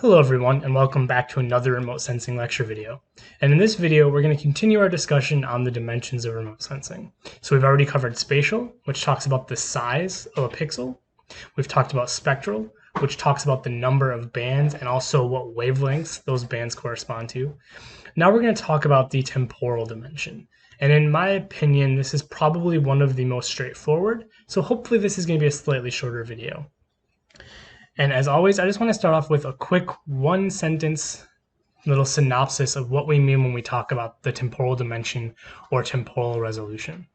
Hello everyone, and welcome back to another remote sensing lecture video. And in this video, we're going to continue our discussion on the dimensions of remote sensing. So we've already covered spatial, which talks about the size of a pixel. We've talked about spectral, which talks about the number of bands and also what wavelengths those bands correspond to. Now we're going to talk about the temporal dimension. And in my opinion, this is probably one of the most straightforward, so hopefully this is going to be a slightly shorter video. And as always, I just want to start off with a quick one-sentence little synopsis of what we mean when we talk about the temporal dimension or temporal resolution.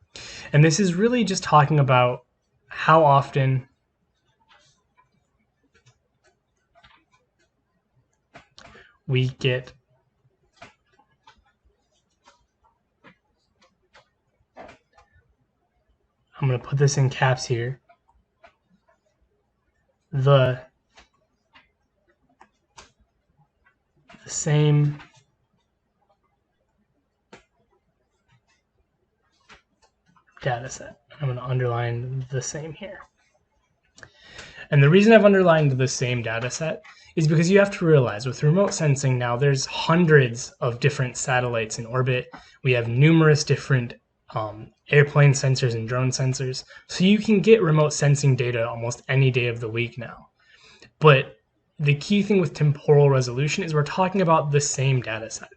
And this is really just talking about how often we get I'm going to put this in caps here, the same data set. I'm going to underline the same here. And the reason I've underlined the same data set is because you have to realize with remote sensing now there's hundreds of different satellites in orbit. We have numerous different airplane sensors and drone sensors. So you can get remote sensing data almost any day of the week now. But the key thing with temporal resolution is we're talking about the same data set.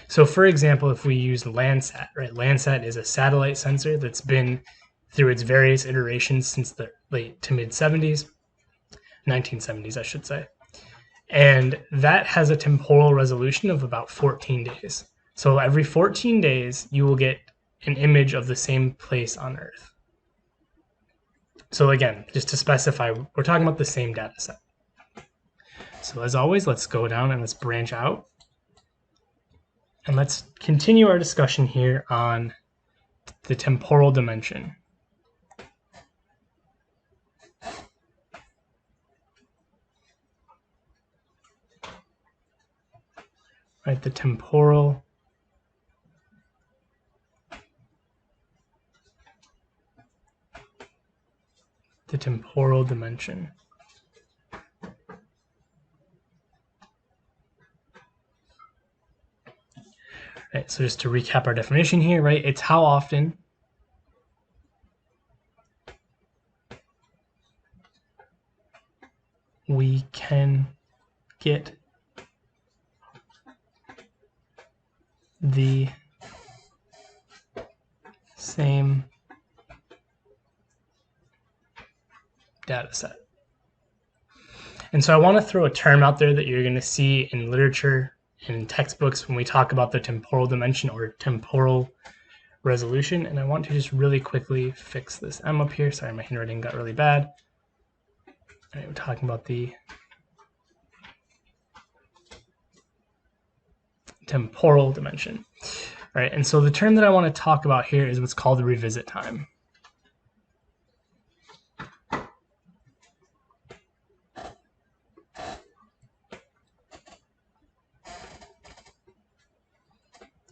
So for example, if we use Landsat, right? Landsat is a satellite sensor that's been through its various iterations since the late to mid 70s, 1970s, I should say. And that has a temporal resolution of about 14 days. So every 14 days, you will get an image of the same place on Earth. So again, just to specify, we're talking about the same data set. So as always, let's go down and let's branch out. And let's continue our discussion here on the temporal dimension. Right, the temporal dimension. Right, so just to recap our definition here, right, it's how often we can get the same data set. And so I want to throw a term out there that you're going to see in literature and in textbooks when we talk about the temporal dimension or temporal resolution. And I want to just really quickly fix this M up here. Sorry, my handwriting got really bad. All right, we're talking about the temporal dimension. All right, and so the term that I want to talk about here is what's called the revisit time.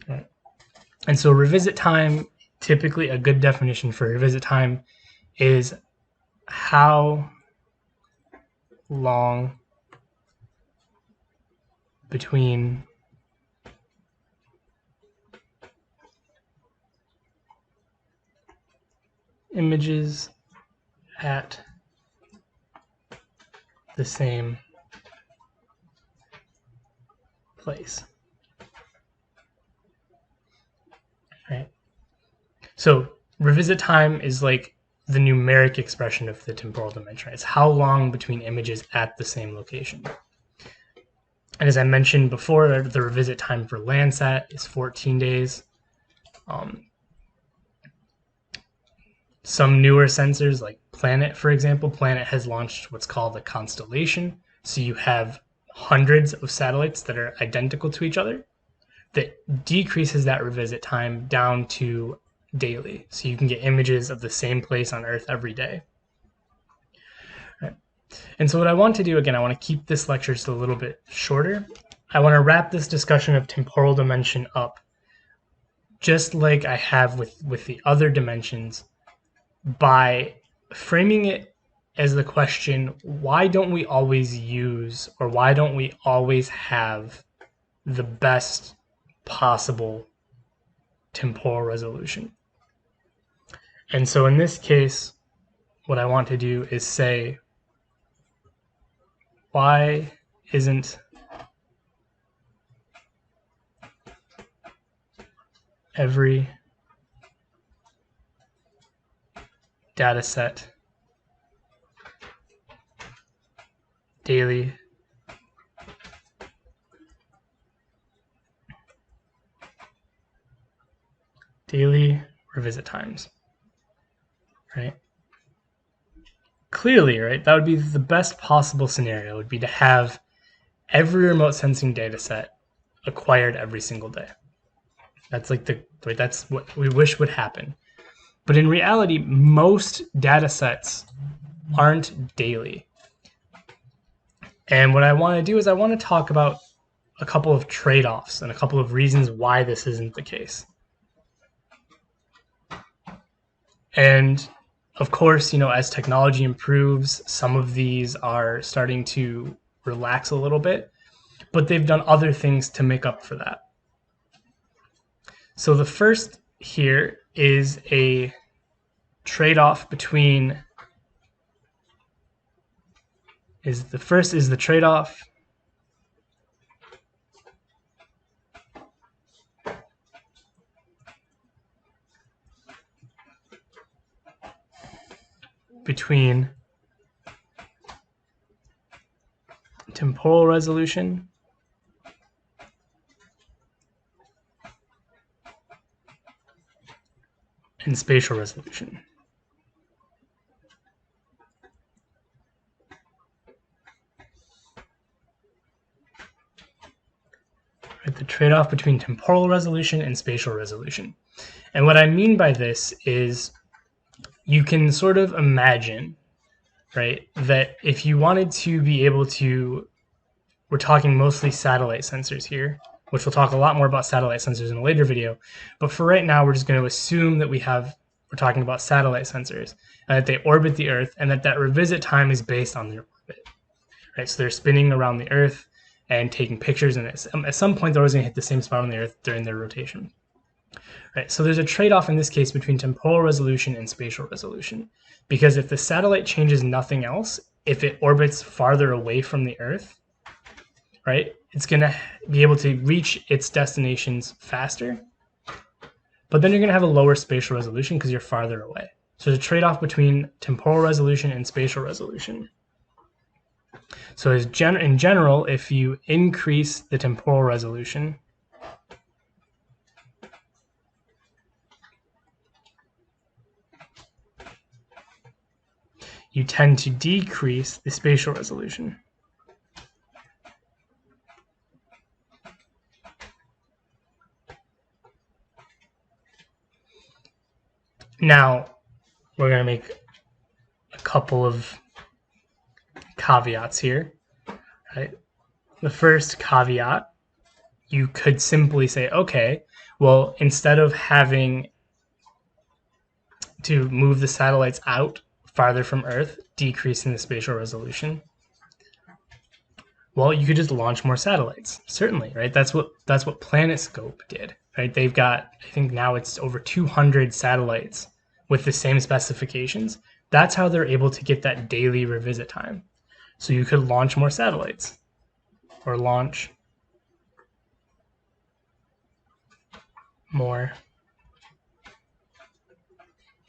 Right. And so revisit time, typically a good definition for revisit time is how long between images at the same place. Right. So revisit time is like the numeric expression of the temporal dimension. It's how long between images at the same location. And as I mentioned before, the revisit time for Landsat is 14 days. Some newer sensors like Planet, for example, Planet has launched what's called a constellation. So you have hundreds of satellites that are identical to each other. That decreases that revisit time down to daily. So you can get images of the same place on Earth every day. Right. And so what I want to do, again, I want to keep this lecture just a little bit shorter. I want to wrap this discussion of temporal dimension up just like I have with the other dimensions by framing it as the question, why don't we always use, or why don't we always have the best possible temporal resolution? And so in this case, what I want to do is say, why isn't every data set daily revisit times, right? Clearly, right, that would be the best possible scenario, would be to have every remote sensing data set acquired every single day. That's like that's what we wish would happen. But in reality, most data sets aren't daily. And what I want to do is I want to talk about a couple of trade-offs and a couple of reasons why this isn't the case. And of course, as technology improves, some of these are starting to relax a little bit, but they've done other things to make up for that. So the first here is a trade-off between the trade-off between temporal resolution and spatial resolution. The trade-off between temporal resolution and spatial resolution. And what I mean by this is you can sort of imagine, right, that if you wanted to be able to, we're talking mostly satellite sensors here, which we'll talk a lot more about satellite sensors in a later video, but for right now we're just going to assume that we're talking about satellite sensors, and that they orbit the Earth, and that revisit time is based on their orbit, right? So they're spinning around the Earth and taking pictures, and at some point they're always going to hit the same spot on the Earth during their rotation. Right, so there's a trade-off in this case between temporal resolution and spatial resolution, because if the satellite changes nothing else, if it orbits farther away from the Earth, right, it's going to be able to reach its destinations faster, but then you're going to have a lower spatial resolution because you're farther away. So there's a trade-off between temporal resolution and spatial resolution. So in general, if you increase the temporal resolution, you tend to decrease the spatial resolution. Now, we're going to make a couple of caveats here, right? The first caveat, you could simply say, okay, well, instead of having to move the satellites out farther from Earth, decreasing the spatial resolution, well, you could just launch more satellites. Certainly, right? That's what PlanetScope did, right? They've got, I think now it's over 200 satellites with the same specifications. That's how they're able to get that daily revisit time. So you could launch more satellites, or launch more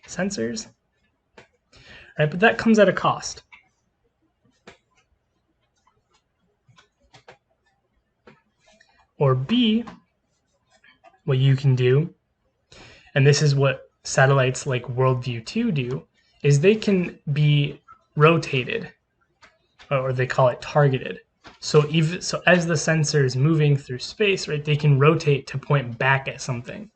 sensors, right? But that comes at a cost. Or B, what you can do, and this is what satellites like WorldView 2 do, is they can be rotated, or they call it targeted. So as the sensor is moving through space, right, they can rotate to point back at something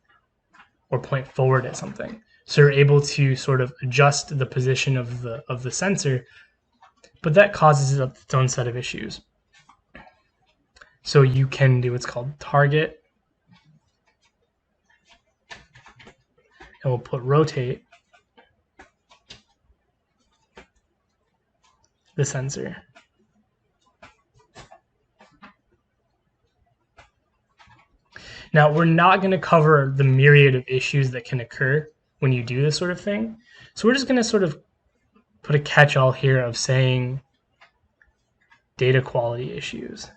or point forward at something. So you're able to sort of adjust the position of the sensor, but that causes its own set of issues. So you can do what's called target, and we'll put rotate. the sensor. Now, we're not going to cover the myriad of issues that can occur when you do this sort of thing. So we're just going to sort of put a catch-all here of saying data quality issues.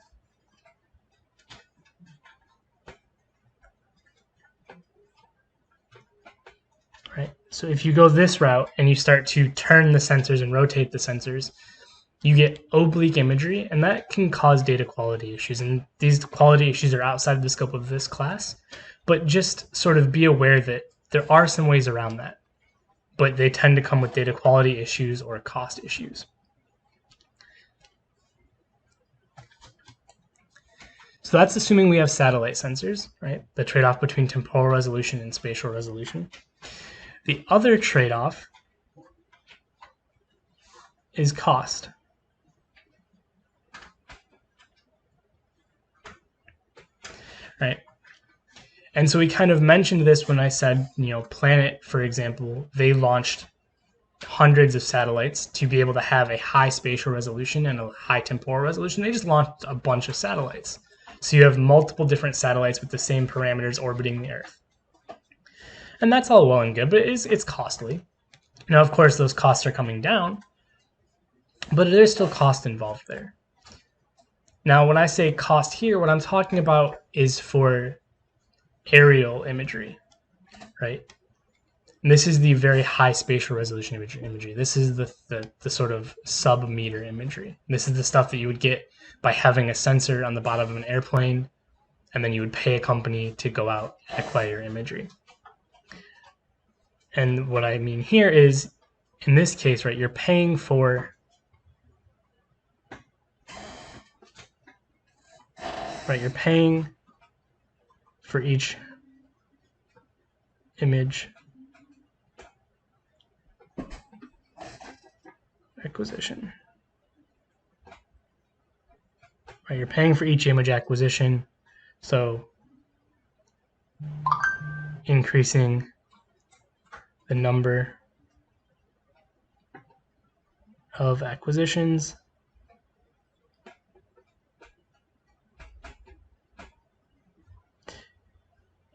Right? So if you go this route and you start to turn the sensors and rotate the sensors, you get oblique imagery, and that can cause data quality issues. And these quality issues are outside of the scope of this class, but just sort of be aware that there are some ways around that, but they tend to come with data quality issues or cost issues. So that's assuming we have satellite sensors, right? The trade-off between temporal resolution and spatial resolution. The other trade-off is cost. Right. And so we kind of mentioned this when I said, Planet, for example, they launched hundreds of satellites to be able to have a high spatial resolution and a high temporal resolution. They just launched a bunch of satellites. So you have multiple different satellites with the same parameters orbiting the Earth. And that's all well and good, but it's costly. Now, of course, those costs are coming down, but there's still cost involved there. Now, when I say cost here, what I'm talking about is for aerial imagery, right? And this is the very high spatial resolution imagery. This is the sort of sub-meter imagery. This is the stuff that you would get by having a sensor on the bottom of an airplane, and then you would pay a company to go out and acquire imagery. And what I mean here is, in this case, right, you're paying for each image acquisition. Right, you're paying for each image acquisition, so increasing the number of acquisitions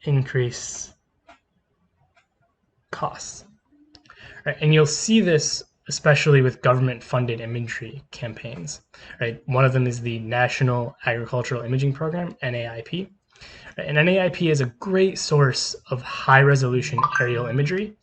increase costs. Right, and you'll see this especially with government-funded imagery campaigns. Right, one of them is the National Agricultural Imaging Program, NAIP. Right, and NAIP is a great source of high-resolution aerial imagery,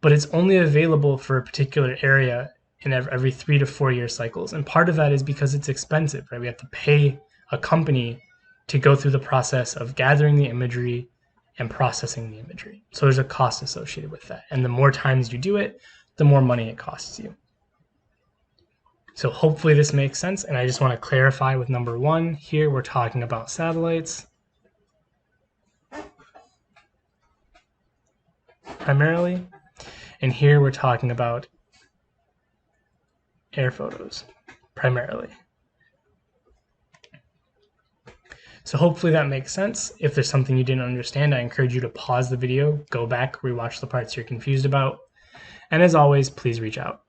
but it's only available for a particular area in every 3 to 4 year cycles. And part of that is because it's expensive. Right, we have to pay a company to go through the process of gathering the imagery and processing the imagery. So there's a cost associated with that. And the more times you do it, the more money it costs you. So hopefully this makes sense. And I just want to clarify with number 1, here we're talking about satellites primarily. And here we're talking about air photos primarily. So hopefully that makes sense. If there's something you didn't understand, I encourage you to pause the video, go back, rewatch the parts you're confused about. And as always, please reach out.